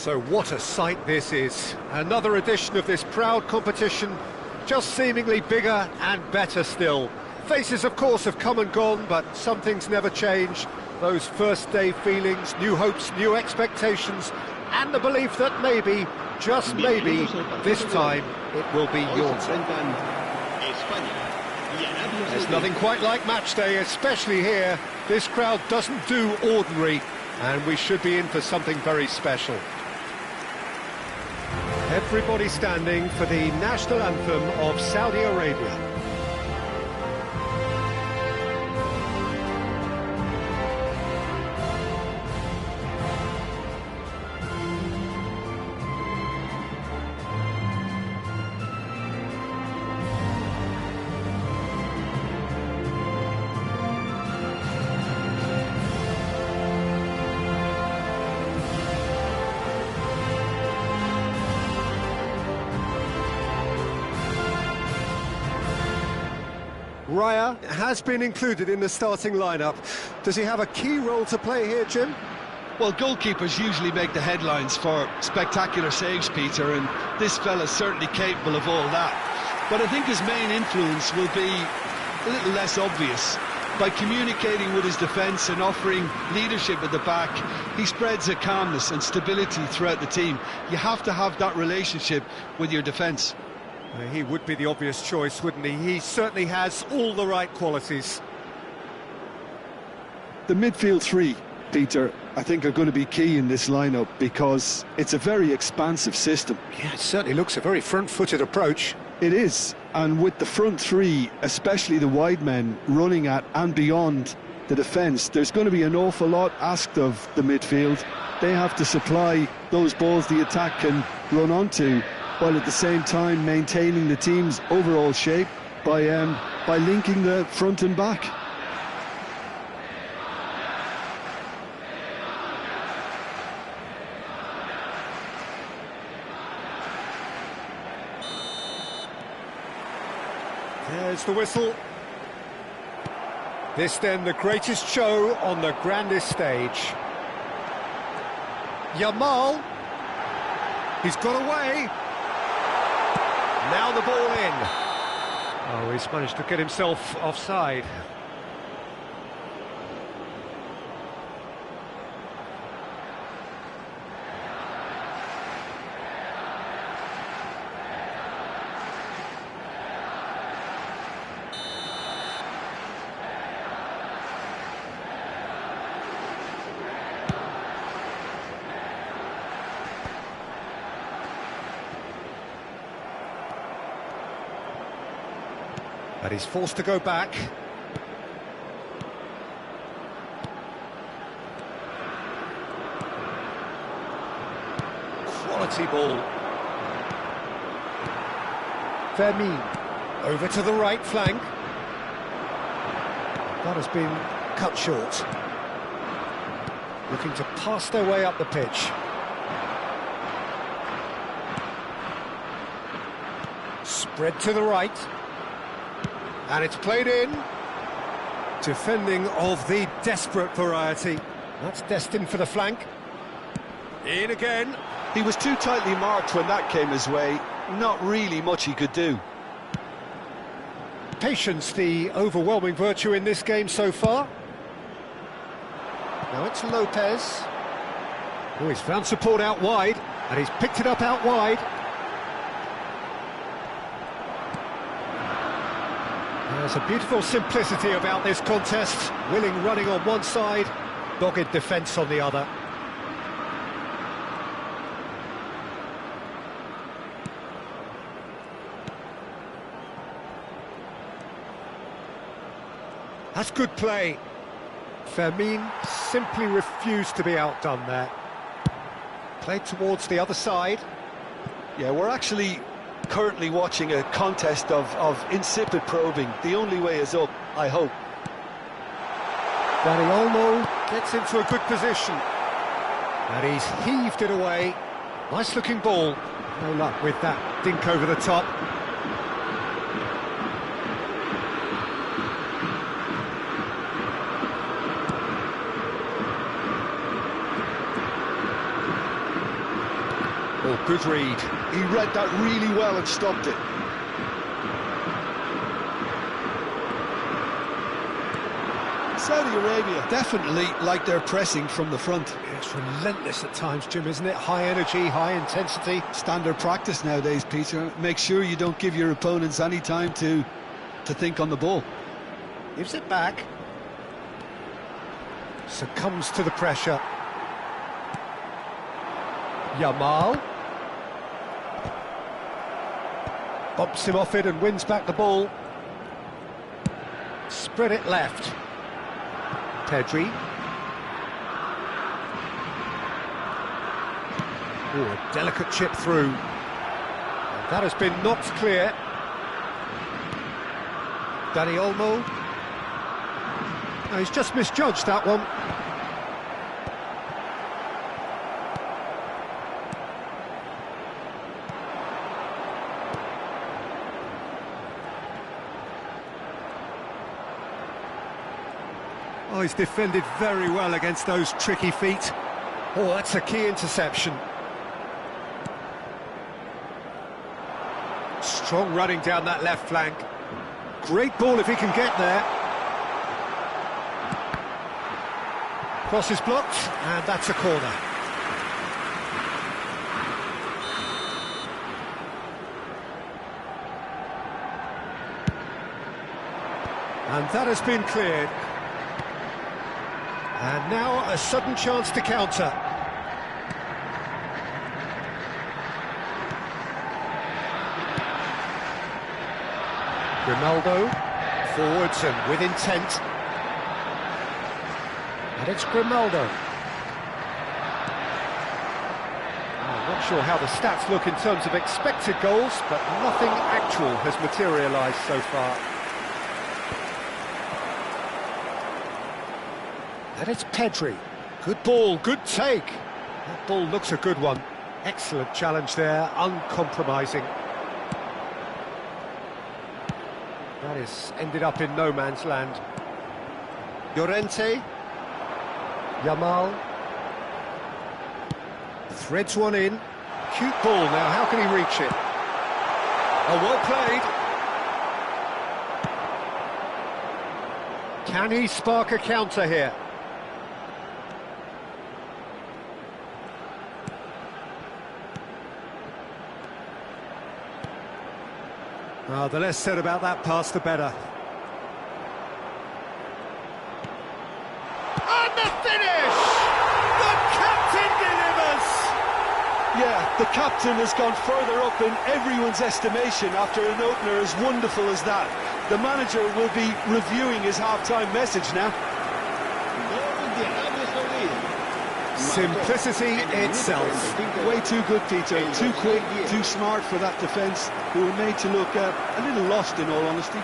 So what a sight this is. Another edition of this proud competition, just seemingly bigger and better still. Faces, of course, have come and gone, but some things never change. Those first day feelings, new hopes, new expectations, and the belief that maybe, just maybe, this time it will be your turn. There's nothing quite like match day, especially here. This crowd doesn't do ordinary, and we should be in for something very special. Everybody standing for the national anthem of Saudi Arabia. Raya has been included in the starting lineup. Does he have a key role to play here, Jim? Well, goalkeepers usually make the headlines for spectacular saves, Peter, and this fella's certainly capable of all that. But I think his main influence will be a little less obvious. By communicating with his defence and offering leadership at the back, he spreads a calmness and stability throughout the team. You have to have that relationship with your defence. He would be the obvious choice, wouldn't he? He certainly has all the right qualities. The midfield three, Peter, I think are going to be key in this lineup because it's a very expansive system. Yeah, it certainly looks a very front-footed approach. It is, and with the front three, especially the wide men, running at and beyond the defence, there's going to be an awful lot asked of the midfield. They have to supply those balls the attack can run onto, while at the same time maintaining the team's overall shape by linking the front and back. There's the whistle. This then the greatest show on the grandest stage. Yamal, he's got away. Now the ball in. Oh, he's managed to get himself offside. But he's forced to go back. Quality ball. Fermin over to the right flank. That has been cut short. Looking to pass their way up the pitch. Spread to the right. And it's played in. Defending of the desperate variety. That's destined for the flank. In again. He was too tightly marked when that came his way. Not really much he could do. Patience, the overwhelming virtue in this game so far. Now it's Lopez. Oh, he's found support out wide. And he's picked it up out wide. There's a beautiful simplicity about this contest. Willing running on one side, dogged defence on the other. That's good play. Fermin simply refused to be outdone there. Played towards the other side. Yeah, we're actually currently watching a contest of insipid probing. The only way is up, I hope. Dani Olmo gets into a good position. And he's heaved it away. Nice looking ball. No luck with that dink over the top. Oh, good read. He read that really well and stopped it. Saudi Arabia definitely like their pressing from the front. It's relentless at times, Jim, isn't it? High energy, high intensity. Standard practice nowadays, Peter. Make sure you don't give your opponents any time to think on the ball. Gives it back. Succumbs to the pressure. Yamal. Bumps him off it and wins back the ball. Spread it left. Pedri. Oh, a delicate chip through. And that has been knocked clear. Dani Olmo. No, he's just misjudged that one. Oh, he's defended very well against those tricky feet. Oh, that's a key interception. Strong running down that left flank. Great ball if he can get there. Cross is blocked, and that's a corner. And that has been cleared. And now a sudden chance to counter. Grimaldo, forwards and with intent. And it's Grimaldo. I'm not sure how the stats look in terms of expected goals, but nothing actual has materialised so far. And it's Pedri. Good ball, good take. That ball looks a good one. Excellent challenge there, uncompromising. That is ended up in no man's land. Llorente. Yamal. Threads one in. Cute ball now, how can he reach it? Oh, well played. Can he spark a counter here? Oh, the less said about that pass, the better. And the finish! The captain delivers! Yeah, the captain has gone further up in everyone's estimation after an opener as wonderful as that. The manager will be reviewing his half-time message now. Simplicity itself. Way too good, Peter. Too quick, too smart for that defence, who were made to look a little lost, in all honesty.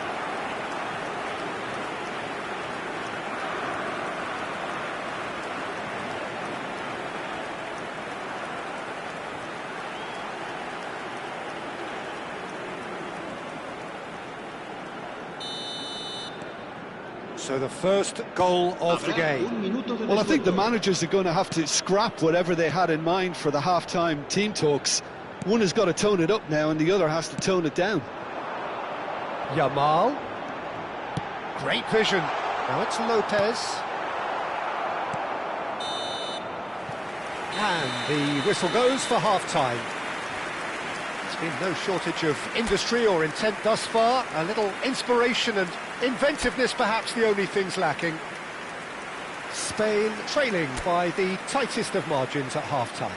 So the first goal of the game. Well, I think the managers are going to have to scrap whatever they had in mind for the half-time team talks. One has got to tone it up now and the other has to tone it down. Yamal. Great vision. Now it's Lopez. And the whistle goes for half-time. There's been no shortage of industry or intent thus far. A little inspiration and inventiveness, perhaps the only things lacking. Spain trailing by the tightest of margins at half-time.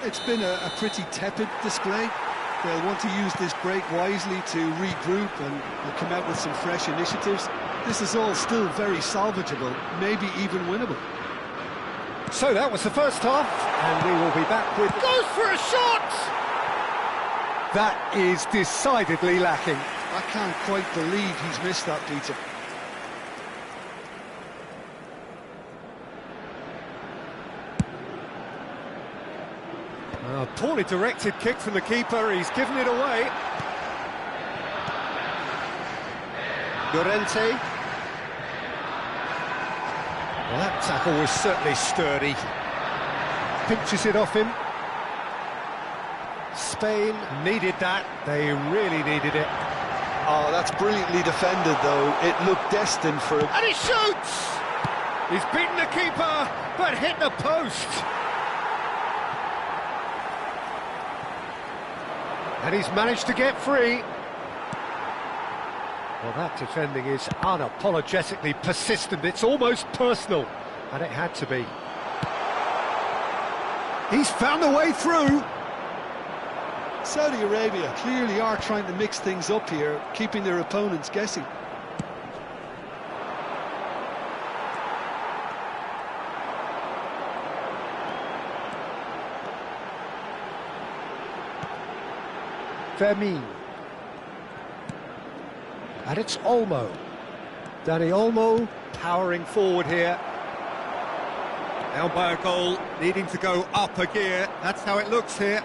It's been a pretty tepid display. They'll want to use this break wisely to regroup and come out with some fresh initiatives. This is all still very salvageable, maybe even winnable. So that was the first half, and we will be back with... Goes for a shot! That is decidedly lacking. I can't quite believe he's missed that, Peter. A poorly directed kick from the keeper, he's given it away. Llorente. Well, that tackle was certainly sturdy. Pinches it off him. Spain needed that. They really needed it. Oh, that's brilliantly defended, though. It looked destined for a... And he shoots! He's beaten the keeper, but hit the post. And he's managed to get free. Well, that defending is unapologetically persistent. It's almost personal, and it had to be. He's found a way through. Saudi Arabia clearly are trying to mix things up here, keeping their opponents guessing. Fermin. And it's Olmo. Danny Olmo powering forward here. Down by a goal, needing to go up a gear. That's how it looks here.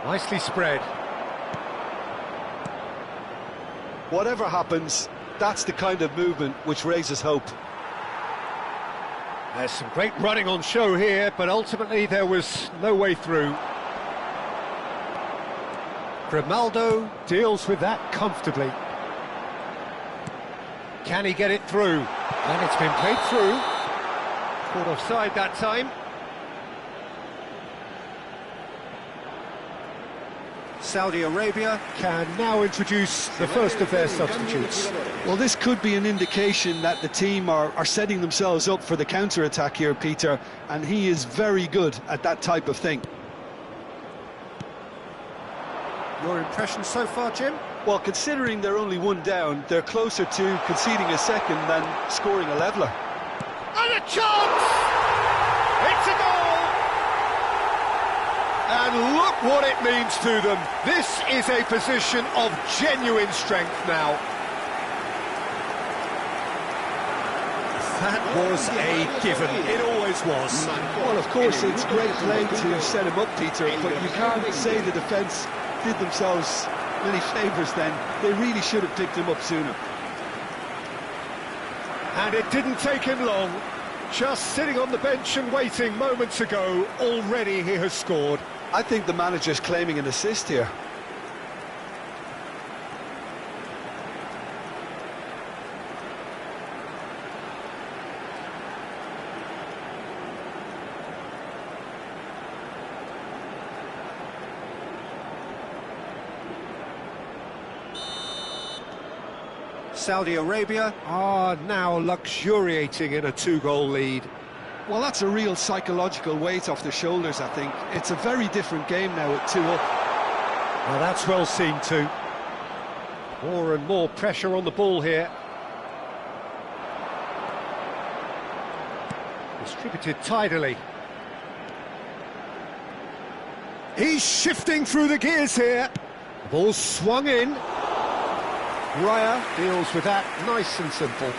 Nicely spread. Whatever happens, that's the kind of movement which raises hope. There's some great running on show here, but ultimately there was no way through. Grimaldo deals with that comfortably. Can he get it through? And it's been played through. Caught offside that time. Saudi Arabia can now introduce the first of their substitutes. Well, this could be an indication that the team are setting themselves up for the counter-attack here, Peter, and he is very good at that type of thing. Your impression so far, Jim? Well, considering they're only one down, they're closer to conceding a second than scoring a leveller. And a chance! It's a goal! And look what it means to them. This is a position of genuine strength now. That was a given. It always was. Well, of course, it's great play to set him up, Peter, but you can't say the defence did themselves many favours then. They really should have picked him up sooner. And it didn't take him long. Just sitting on the bench and waiting moments ago, already he has scored. I think the manager's claiming an assist here. Saudi Arabia are now luxuriating in a two-goal lead. Well, that's a real psychological weight off their shoulders, I think. It's a very different game now at 2 up. Well, that's well seen too. More and more pressure on the ball here. Distributed tidily. He's shifting through the gears here. The ball swung in. Raya deals with that nice and simple.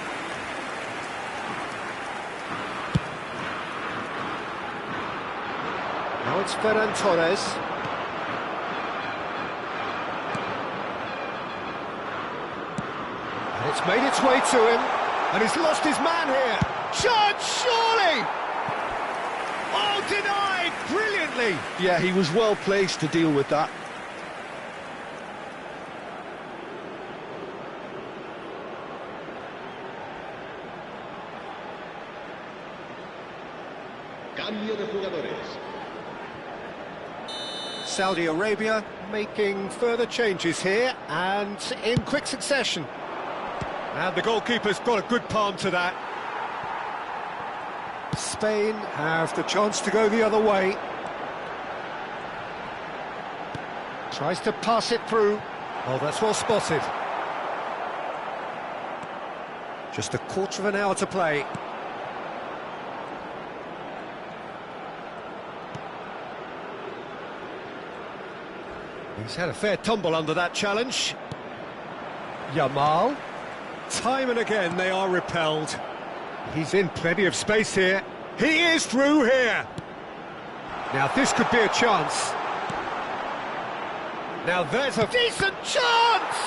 Now it's Ferran Torres. And it's made its way to him. And he's lost his man here. Chance, surely! Oh, denied brilliantly! Yeah, he was well placed to deal with that. Saudi Arabia making further changes here and in quick succession. And the goalkeeper's got a good palm to that. Spain have the chance to go the other way. Tries to pass it through. Oh, that's well spotted. Just a quarter of an hour to play. He's had a fair tumble under that challenge. Yamal. Time and again they are repelled. He's in plenty of space here. He is through here. Now this could be a chance. Now there's a decent chance!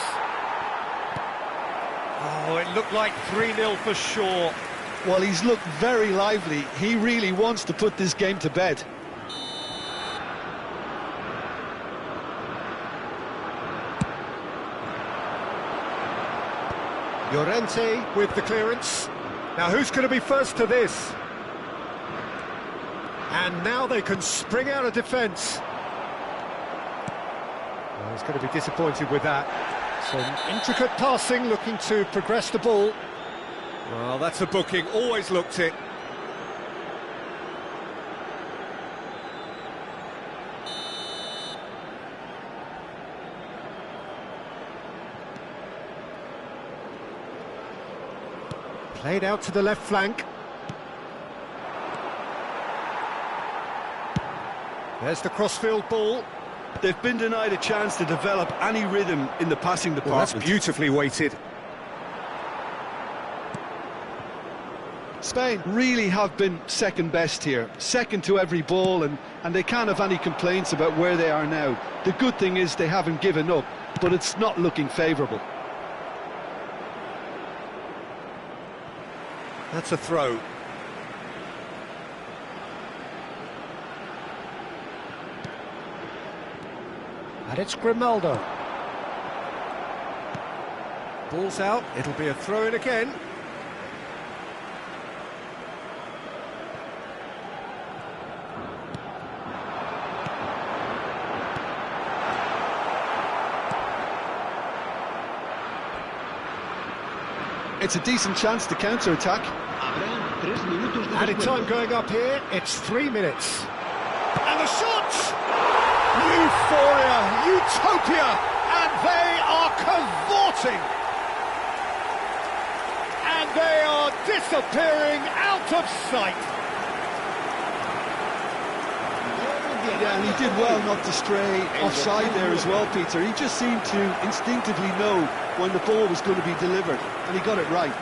Oh, it looked like 3-0 for sure. Well, he's looked very lively. He really wants to put this game to bed. Llorente with the clearance. Now who's going to be first to this? And now they can spring out of defence. Well, he's going to be disappointed with that. Some intricate passing, looking to progress the ball. Well, that's a booking, always looked it. Played out to the left flank. There's the crossfield ball. They've been denied a chance to develop any rhythm in the passing department. Well, that's beautifully weighted. Spain really have been second best here, second to every ball, and they can't have any complaints about where they are now. The good thing is they haven't given up, but it's not looking favourable. That's a throw. And it's Grimaldo. Ball's out, it'll be a throw-in again. It's a decent chance to counter-attack. Added time going up here, it's 3 minutes. And the shot! Euphoria, utopia, and they are cavorting. And they are disappearing out of sight. Yeah, and he did well not to stray offside there as well, Peter. He just seemed to instinctively know when the ball was going to be delivered, and he got it right.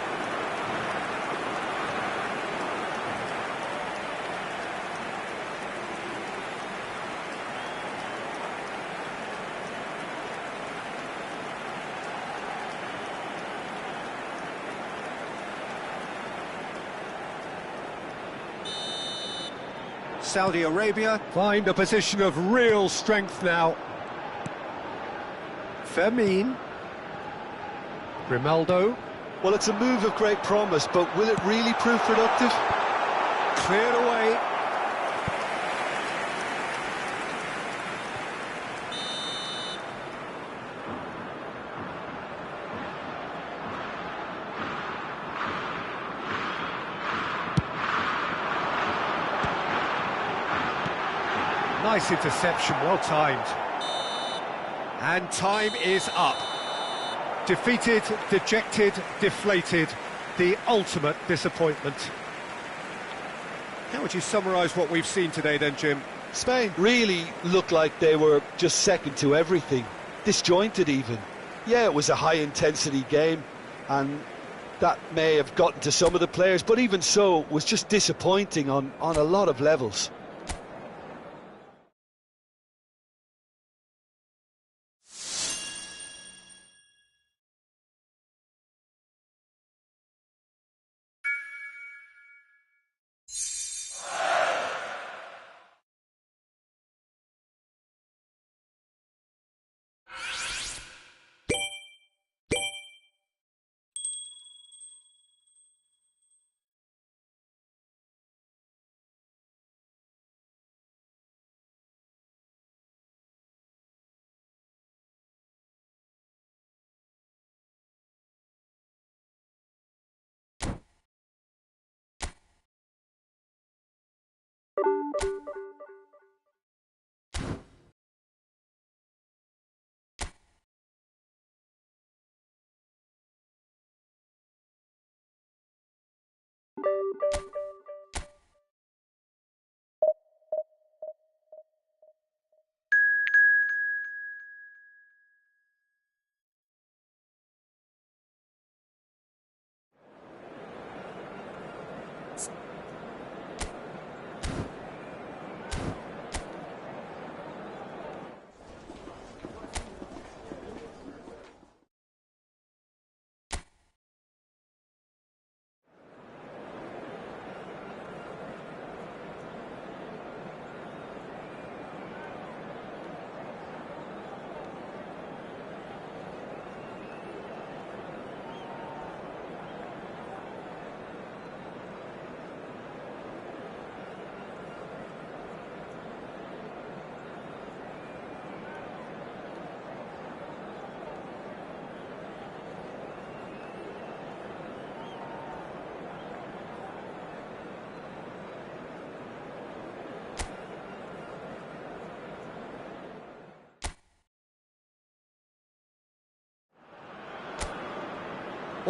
Saudi Arabia find a position of real strength now. Fermin. Grimaldo. Well, it's a move of great promise, but will it really prove productive? Cleared away. Nice interception, well timed. And time is up. Defeated, dejected, deflated. The ultimate disappointment. How would you summarise what we've seen today then, Jim? Spain really looked like they were just second to everything. Disjointed even. Yeah, it was a high-intensity game, and that may have gotten to some of the players, but even so, it was just disappointing on a lot of levels.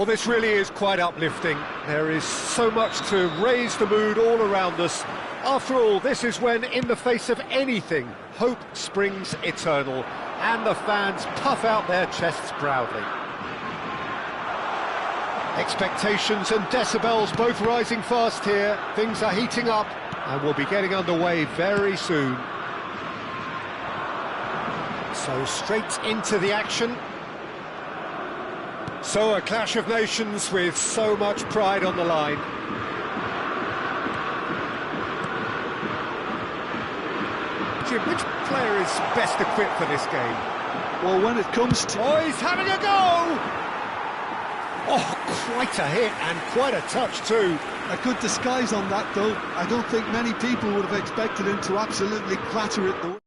Well, this really is quite uplifting. There is so much to raise the mood all around us. After all, this is when, in the face of anything, hope springs eternal, and the fans puff out their chests proudly. Expectations and decibels both rising fast here. Things are heating up, and we'll be getting underway very soon. So straight into the action. So a clash of nations with so much pride on the line. Jim, which player is best equipped for this game? Well, when it comes to... Oh, he's having a go! Oh, quite a hit and quite a touch too. A good disguise on that, though. I don't think many people would have expected him to absolutely clatter it.